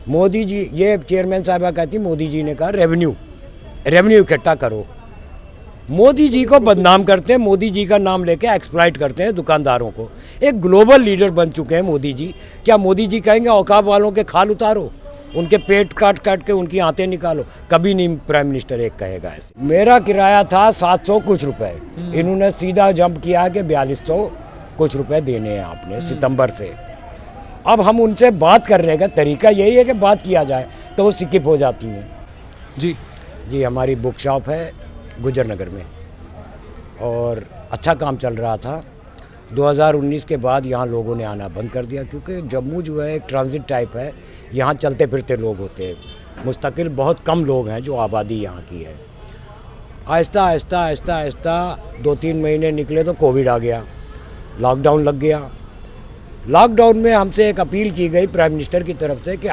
मोदी जी, ये चेयरमैन साहबा कहती मोदी जी ने कहा रेवेन्यू इकट्ठा करो। मोदी जी को बदनाम करते हैं, मोदी जी का नाम लेके एक्सप्लॉइट करते हैं दुकानदारों को। एक ग्लोबल लीडर बन चुके हैं मोदी जी। क्या मोदी जी कहेंगे औकाफ वालों के खाल उतारो, उनके पेट काट काट के उनकी आंतें निकालो? कभी नहीं प्राइम मिनिस्टर एक कहेगा ऐसे। मेरा किराया था 700 कुछ रुपए, इन्होंने सीधा जंप किया कि 4200 कुछ रुपए देने हैं आपने सितंबर से। अब हम उनसे बात करने का तरीका यही है कि बात किया जाए, तो वो स्किप हो जाती हैं। जी हमारी बुक शॉप है गुजर नगर में, और अच्छा काम चल रहा था। 2019 के बाद यहाँ लोगों ने आना बंद कर दिया, क्योंकि जम्मू जो है एक ट्रांजिट टाइप है, यहाँ चलते फिरते लोग होते हैं, मुस्तकिल बहुत कम लोग हैं जो आबादी यहाँ की है। आहिस्ता आहिस्ता 2-3 महीने निकले तो कोविड आ गया, लॉकडाउन लग गया। लॉकडाउन में हमसे एक अपील की गई प्राइम मिनिस्टर की तरफ से कि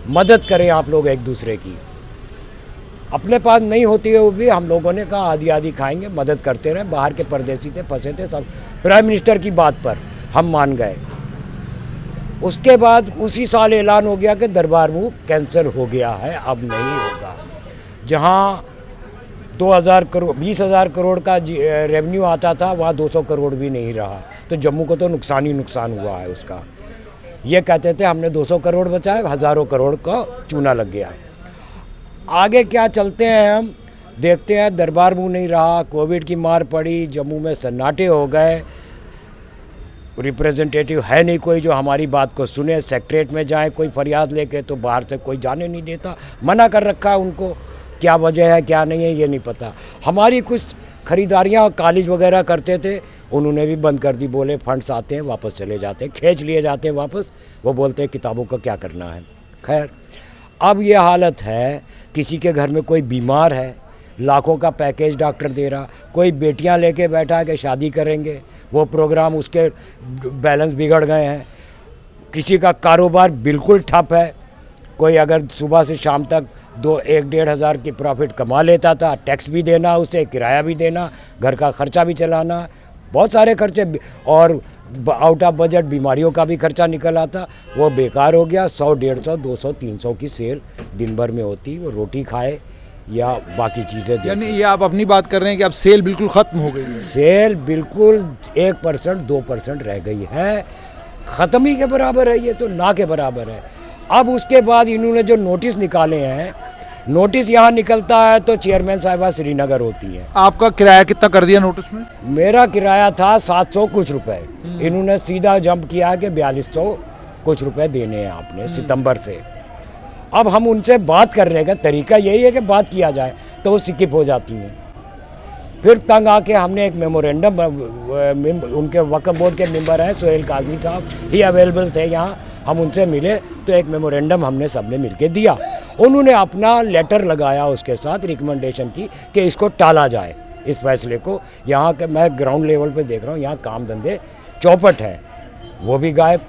मदद करें आप लोग एक दूसरे की। अपने पास नहीं होती है वो भी, हम लोगों ने कहा आधी आधी खाएंगे, मदद करते रहे। बाहर के परदेसी थे, फंसे थे सब, प्राइम मिनिस्टर की बात पर हम मान गए। उसके बाद उसी साल ऐलान हो गया कि दरबार मूव कैंसिल हो गया है, अब नहीं होगा। जहां 20,000 करोड़ का रेवेन्यू आता था, वहाँ 200 करोड़ भी नहीं रहा। तो जम्मू को तो नुकसान ही नुकसान हुआ है उसका। ये कहते थे हमने 200 करोड़ बचाए, हज़ारों करोड़ का चूना लग गया। आगे क्या चलते हैं हम देखते हैं। दरबार मूव नहीं रहा, कोविड की मार पड़ी, जम्मू में सन्नाटे हो गए, रिप्रेजेंटेटिव है नहीं कोई जो हमारी बात को सुने। सेक्रेटरीट में जाए कोई फरियाद लेके तो बाहर से कोई जाने नहीं देता, मना कर रखा है उनको। क्या वजह है क्या नहीं है ये नहीं पता। हमारी कुछ खरीदारियाँ कॉलेज वगैरह करते थे, उन्होंने भी बंद कर दी। बोले फंड्स आते हैं वापस चले जाते हैं, खींच लिए जाते हैं वापस। वो बोलते हैं किताबों का क्या करना है। खैर अब ये हालत है, किसी के घर में कोई बीमार है, लाखों का पैकेज डॉक्टर दे रहा, कोई बेटियां लेके बैठा है कि शादी करेंगे, वो प्रोग्राम उसके बैलेंस बिगड़ गए हैं। किसी का कारोबार बिल्कुल ठप है। कोई अगर सुबह से शाम तक 1-1.5 हज़ार की प्रॉफिट कमा लेता था, टैक्स भी देना उसे, किराया भी देना, घर का खर्चा भी चलाना, बहुत सारे खर्चे, और आउट ऑफ बजट बीमारियों का भी खर्चा निकल आता, वो बेकार हो गया। 100, 150, 200, 300 की सेल दिन भर में होती, वो रोटी खाए या बाकी चीज़ें। यानी ये आप अपनी बात कर रहे हैं कि अब सेल बिल्कुल ख़त्म हो गई है? सेल बिल्कुल 1%, 2% रह गई है, ख़त्म ही के बराबर है, ये तो ना के बराबर है। अब उसके बाद इन्होंने जो नोटिस निकाले हैं, नोटिस यहाँ निकलता है तो चेयरमैन साहिबा श्रीनगर होती है। आपका किराया कितना कर दिया नोटिस में? मेरा किराया था 700 कुछ रुपए, इन्होंने सीधा जंप किया कि 4200 कुछ रुपए देने हैं आपने सितंबर से। अब हम उनसे बात करने का तरीका यही है कि बात किया जाए, तो वो स्किप हो जाती हैं। फिर तंग आके हमने एक मेमोरेंडम, उनके वक्फ बोर्ड के मेंबर हैं सोहेल काजमी साहब, ही अवेलेबल थे यहाँ, हम उनसे मिले तो एक मेमोरेंडम हमने सबने मिलके दिया। उन्होंने अपना लेटर लगाया उसके साथ रिकमेंडेशन की कि इसको टाला जाए, इस फैसले को। यहाँ के मैं ग्राउंड लेवल पे देख रहा हूँ, यहाँ काम धंधे चौपट है, वो भी गायब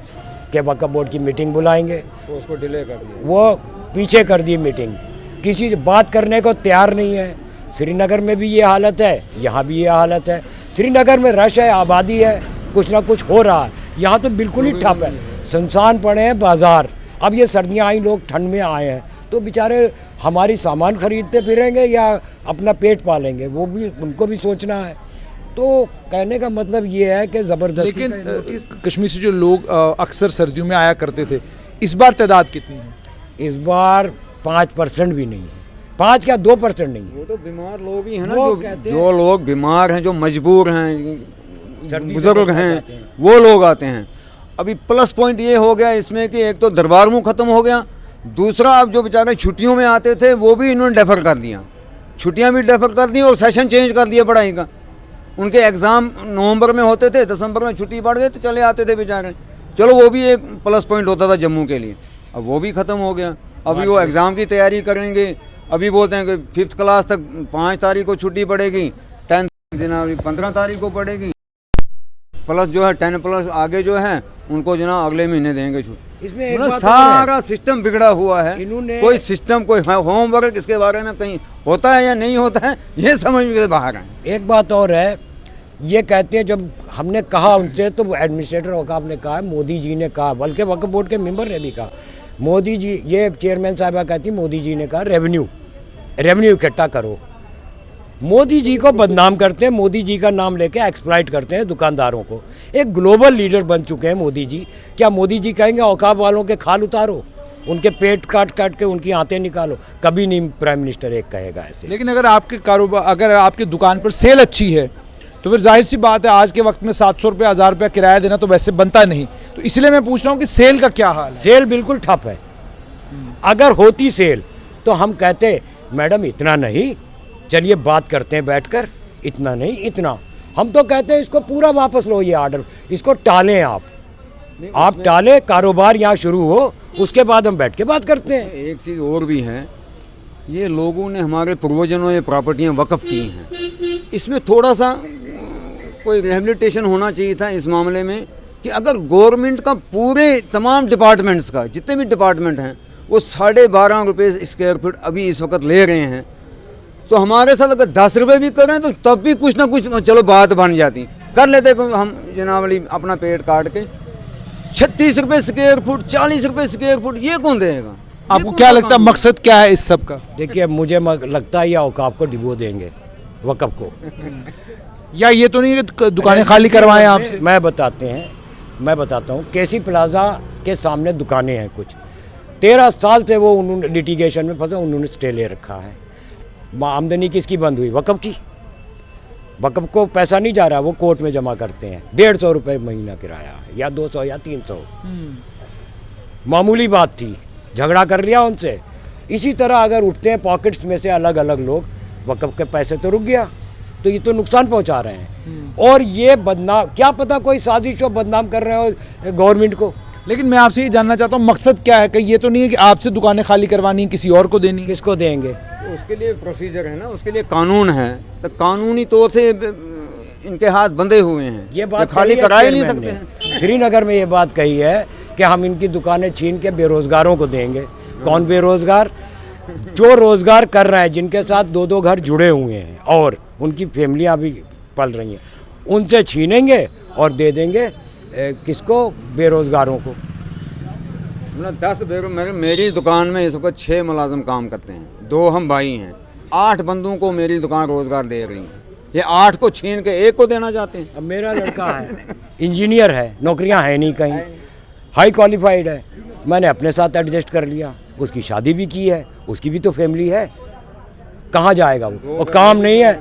के वक्फ बोर्ड की मीटिंग बुलाएंगे तो उसको डिले कर दिया, वो पीछे कर दी मीटिंग, किसी से बात करने को तैयार नहीं है। श्रीनगर में भी ये हालत है, यहाँ भी ये हालत है। श्रीनगर में रश है, आबादी है, कुछ ना कुछ हो रहा है, यहाँ तो बिल्कुल ही ठप है, सुनसान पड़े हैं बाज़ार। अब ये सर्दियाँ आई, लोग ठंड में आए हैं, तो बेचारे हमारी सामान खरीदते फिरेंगे या अपना पेट पालेंगे, वो भी उनको भी सोचना है। तो कहने का मतलब ये है कि ज़बरदस्ती। लेकिन कश्मीर से जो लोग अक्सर सर्दियों में आया करते थे, इस बार तादाद कितनी है? इस बार 5% भी नहीं है, 5 क्या 2% नहीं है। वो तो बीमार लोग ही हैं ना, जो लोग बीमार हैं, जो मजबूर हैं, बुजुर्ग हैं, वो लोग आते हैं। अभी प्लस पॉइंट ये हो गया इसमें कि एक तो दरबार मूव ख़त्म हो गया, दूसरा अब जो बेचारे छुट्टियों में आते थे वो भी इन्होंने डेफर कर दिया, छुट्टियां भी डेफर कर दी और सेशन चेंज कर दिया पढ़ाई का। उनके एग्ज़ाम नवंबर में होते थे, दिसंबर में छुट्टी बढ़ गई तो चले आते थे बेचारे। चलो वो भी एक प्लस पॉइंट होता था जम्मू के लिए, अब वो भी ख़त्म हो गया। अभी वो एग्ज़ाम की तैयारी करेंगे, अभी बोलते हैं कि 5th क्लास तक 5 तारीख को छुट्टी पड़ेगी, 10th जनाब 15 तारीख को पड़ेगी, प्लस जो है 10+ आगे जो है उनको जनाब अगले महीने देंगे छुट्टी। इसमें एक बात सारा सिस्टम बिगड़ा हुआ है। इन्होंने कोई सिस्टम, कोई होमवर्क इसके बारे में कहीं होता है या नहीं होता है, ये समझ के बाहर है। एक बात और है, ये कहते हैं, जब हमने कहा उनसे तो एडमिनिस्ट्रेटर औकाफ ने कहा, मोदी जी ने कहा, बल्कि वक्फ बोर्ड के मेंबर ने भी कहा, मोदी जी, ये चेयरमैन साहबा कहती मोदी जी ने कहा रेवेन्यू इकट्ठा करो। मोदी जी को बदनाम करते हैं, मोदी जी का नाम लेके एक्सप्लॉइट करते हैं दुकानदारों को। एक ग्लोबल लीडर बन चुके हैं मोदी जी। क्या मोदी जी कहेंगे औकाफ वालों के खाल उतारो, उनके पेट काट काट के उनकी आंतें निकालो? कभी नहीं प्राइम मिनिस्टर एक कहेगा ऐसे। लेकिन अगर आपके कारोबार, अगर आपकी दुकान पर सेल अच्छी है तो फिर जाहिर सी बात है आज के वक्त में 700 रुपये 1000 रुपया किराया देना तो वैसे बनता नहीं। तो इसलिए मैं पूछ रहा हूँ कि सेल का क्या हाल है? सेल बिल्कुल ठप है। अगर होती सेल तो हम कहते मैडम इतना नहीं, चलिए बात करते हैं बैठकर, इतना नहीं इतना। हम तो कहते हैं इसको पूरा वापस लो, ये ऑर्डर इसको टालें आप टालें, कारोबार यहाँ शुरू हो, उसके बाद हम बैठ के बात करते हैं। एक चीज़ और भी है, ये लोगों ने, हमारे पूर्वजों ने प्रॉपर्टियाँ वक़्फ़ की हैं, इसमें थोड़ा सा कोई रिहेबिलिटेशन होना चाहिए था इस मामले में कि अगर गवर्नमेंट का पूरे तमाम डिपार्टमेंट्स का, जितने भी डिपार्टमेंट हैं, वो 12.5 रुपये स्क्वायर फीट अभी इस वक्त ले रहे हैं, तो हमारे साथ अगर 10 रुपये भी करें तो तब भी कुछ ना कुछ चलो बात बन जाती, कर लेते हम जनाब अली अपना पेट काट के। 36 रुपये स्क्वायर फुट, 40 रुपये स्क्वायर फुट, ये कौन देगा? आपको क्या लगता है मकसद क्या है इस सब का? देखिए मुझे लगता है ये औकाफ को डिबो देंगे, वक़्फ़ को। या ये तो नहीं कि दुकानें खाली करवाएं आपसे? मैं बताता हूँ, केसी प्लाजा के सामने दुकानें हैं कुछ, 13 साल से वो उन्होंने लिटिगेशन में फंसे, उन्होंने स्टे ले रखा है। आमदनी किसकी बंद हुई? वक़्फ़ की। वक़्फ़ को पैसा नहीं जा रहा, वो कोर्ट में जमा करते हैं। 150 रुपये महीना किराया है, या 200 या 300, मामूली बात थी, झगड़ा कर लिया उनसे। इसी तरह अगर उठते हैं पॉकेट्स में से अलग अलग लोग, वक़्फ़ के पैसे तो रुक गया, तो ये तो नुकसान पहुंचा रहे हैं। और ये बदनाम, क्या पता कोई साजिश हो, बदनाम कर रहे हो गवर्नमेंट को। लेकिन मैं आपसे ये जानना चाहता हूँ मकसद क्या है? कहीं ये तो नहीं है कि आपसे दुकानें खाली करवानी, किसी और को देनी? किसको देंगे? तो उसके लिए प्रोसीजर है ना, उसके लिए कानून है, तो कानूनी तौर से इनके हाथ बंधे हुए हैं, ये बात खाली करा ही नहीं सकते हैं। श्रीनगर में ये बात कही है कि हम इनकी दुकानें छीन के बेरोजगारों को देंगे। कौन बेरोजगार? जो रोजगार कर रहे हैं, जिनके साथ 2-2 घर जुड़े हुए हैं और उनकी फैमिलियां भी पल रही हैं, उनसे छीनेंगे और दे देंगे किसको? बेरोजगारों को। 10 मेरी दुकान में इस वक्त 6 मुलाजिम काम करते हैं, 2 हम भाई हैं, 8 बंदों को मेरी दुकान रोजगार दे रही है। ये 8 को छीन के 1 को देना चाहते हैं। अब मेरा लड़का है, इंजीनियर है, नौकरियां है नहीं कहीं, हाई क्वालिफाइड है, मैंने अपने साथ एडजस्ट कर लिया, उसकी शादी भी की है, उसकी भी तो फैमिली है, कहाँ जाएगा वो? और काम नहीं है,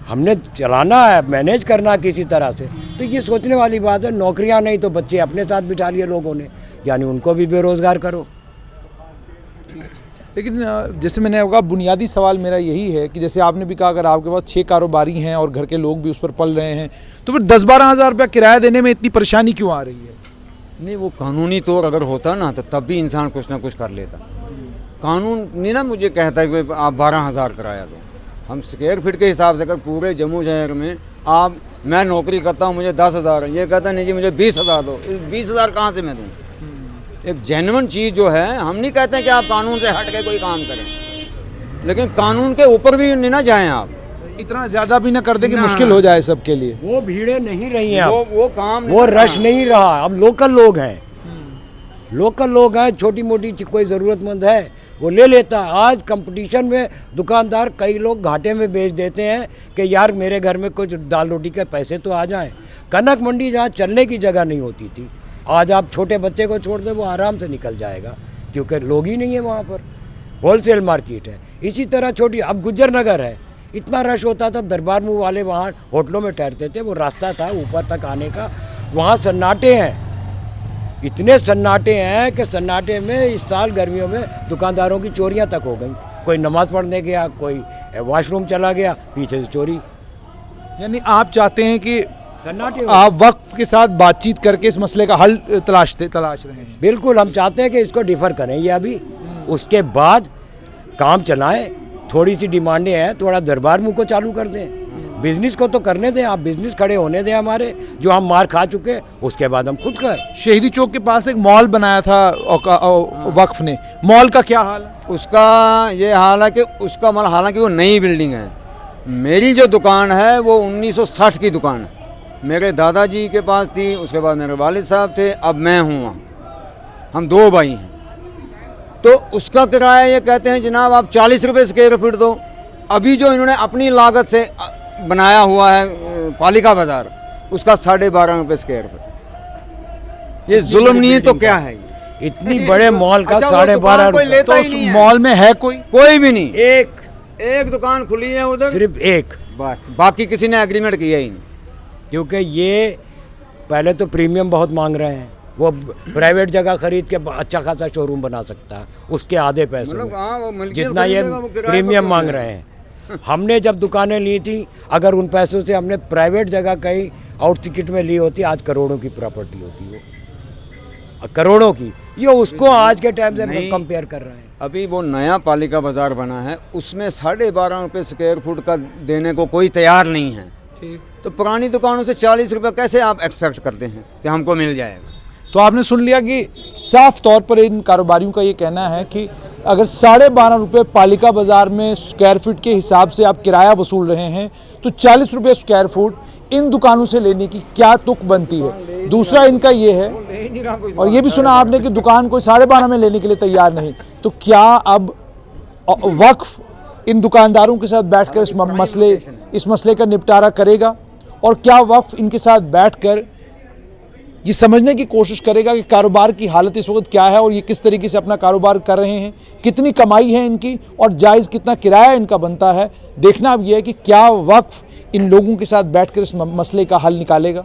हमने चलाना है, मैनेज करना किसी तरह से। तो ये सोचने वाली बात है। नौकरियां नहीं तो बच्चे अपने साथ बिठा लिए लोगों ने, यानी उनको भी बेरोजगार करो। लेकिन जैसे मैंने कहा, बुनियादी सवाल मेरा यही है कि जैसे आपने भी कहा अगर आपके पास 6 कारोबारी हैं और घर के लोग भी उस पर पल रहे हैं, तो फिर 10-12 हज़ार रुपया किराया देने में इतनी परेशानी क्यों आ रही है? नहीं, वो कानूनी तौर अगर होता ना तो तब भी इंसान कुछ ना कुछ कर लेता। कानून नहीं ना मुझे कहता है कि आप 12,000 किराया दो। हम स्क्वायर फीट के हिसाब से, अगर पूरे जम्मू शहर में मैं नौकरी करता हूँ, मुझे 10,000 है, ये कहता नहीं जी मुझे 20,000 दो, 20,000 कहाँ से मैं दूँ? एक जेन्युइन चीज़ जो है, हम नहीं कहते हैं कि आप कानून से हट के कोई काम करें, लेकिन कानून के ऊपर भी नहीं ना जाएं आप, इतना ज़्यादा भी ना कर दें कि मुश्किल हो जाए सबके लिए। वो भीड़ें नहीं रही हैं, वो काम, वो रश नहीं रहा। अब लोकल लोग हैं, लोकल लोग हैं, छोटी मोटी कोई ज़रूरतमंद है वो ले लेता है। आज कंपटीशन में दुकानदार कई लोग घाटे में बेच देते हैं कि यार मेरे घर में कुछ दाल रोटी के पैसे तो आ जाएं। कनक मंडी जहाँ चलने की जगह नहीं होती थी, आज आप छोटे बच्चे को छोड़ दें वो आराम से निकल जाएगा, क्योंकि लोग ही नहीं है वहाँ पर, होलसेल मार्केट है। इसी तरह छोटी, अब गुज्जर नगर है, इतना रश होता था, दरबार मुँह वाले वहाँ होटलों में ठहरते थे, वो रास्ता था ऊपर तक आने का, वहाँ सन्नाटे हैं, इतने सन्नाटे हैं कि सन्नाटे में इस साल गर्मियों में दुकानदारों की चोरियां तक हो गई। कोई नमाज पढ़ने गया, कोई वॉशरूम चला गया, पीछे से चोरी। यानी आप चाहते हैं कि सन्नाटे, आप वक्त के साथ बातचीत करके इस मसले का हल तलाश रहे हैं? बिल्कुल, हम चाहते हैं कि इसको डिफर करें ये अभी, उसके बाद काम चलाएं। थोड़ी सी डिमांडें हैं, थोड़ा दरबार मुँह को चालू कर दें, बिजनेस को तो करने दें, आप बिजनेस खड़े होने दें हमारे, जो हम मार खा चुके, उसके बाद हम खुद करें। शहीदी चौक के पास एक मॉल बनाया था वक्फ ने, मॉल का क्या हाल है? उसका ये हाल है कि उसका मतलब, हालांकि वो नई बिल्डिंग है, मेरी जो दुकान है वो 1960 की दुकान है, मेरे दादाजी के पास थी, उसके बाद मेरे वालिद साहब थे, अब मैं हूँ वहाँ, हम 2 भाई हैं। तो उसका किराया ये कहते हैं जनाब आप 40 रुपये स्क्वायर फीट दो। अभी जो इन्होंने अपनी लागत से बनाया हुआ है पालिका बाजार, उसका 12.5 रुपये स्क्वायर फीट। ये जुल्म नहीं है तो क्या है? इतनी बड़े मॉल का अच्छा, वो 12.5 दुकान कोई रुपये। लेता तो ही उस नहीं है। मॉल में है कोई भी नहीं, एक दुकान खुली है उधर, सिर्फ एक, बस, बाकी किसी ने एग्रीमेंट किया ही नहीं। क्योंकि ये पहले तो प्रीमियम बहुत मांग रहे हैं। वो प्राइवेट जगह खरीद के अच्छा खासा शोरूम बना सकता है उसके आधे पैसों मतलब में, हाँ, वो मिल्कियत जितना ये खरीदेगा, वो किराए पर प्रीमियम क्यों मांग है? रहे हैं। हमने जब दुकानें ली थी, अगर उन पैसों से हमने प्राइवेट जगह कहीं आउटसिकिट में ली होती, आज करोड़ों की प्रॉपर्टी होती वो, करोड़ों की। ये उसको आज के टाइम से नहीं। कंपेयर कर रहे हैं। अभी वो नया पालिका बाजार बना है, उसमें 12.5 रुपये स्क्वायर फुट का देने को कोई तैयार नहीं है। ठीक। तो पुरानी दुकानों से 40 रुपये कैसे आप एक्सपेक्ट करते हैं कि हमको मिल जाएगा? तो आपने सुन लिया कि साफ तौर पर इन कारोबारियों का ये कहना है कि अगर 12.5 रुपये पालिका बाजार में स्क्वायर फीट के हिसाब से आप किराया वसूल रहे हैं, तो 40 रुपये स्क्वायर फुट इन दुकानों से लेने की क्या तुक बनती है। दूसरा इनका ये है, और ये भी सुना आपने कि दुकान कोई 12.5 में लेने के लिए तैयार नहीं। तो क्या अब वक्फ इन दुकानदारों के साथ बैठकर इस मसले का निपटारा करेगा, और क्या वक्फ इनके साथ बैठकर ये समझने की कोशिश करेगा कि कारोबार की हालत इस वक्त क्या है और ये किस तरीके से अपना कारोबार कर रहे हैं, कितनी कमाई है इनकी और जायज़ कितना किराया इनका बनता है। देखना अब यह है कि क्या वक्फ इन लोगों के साथ बैठकर इस मसले का हल निकालेगा।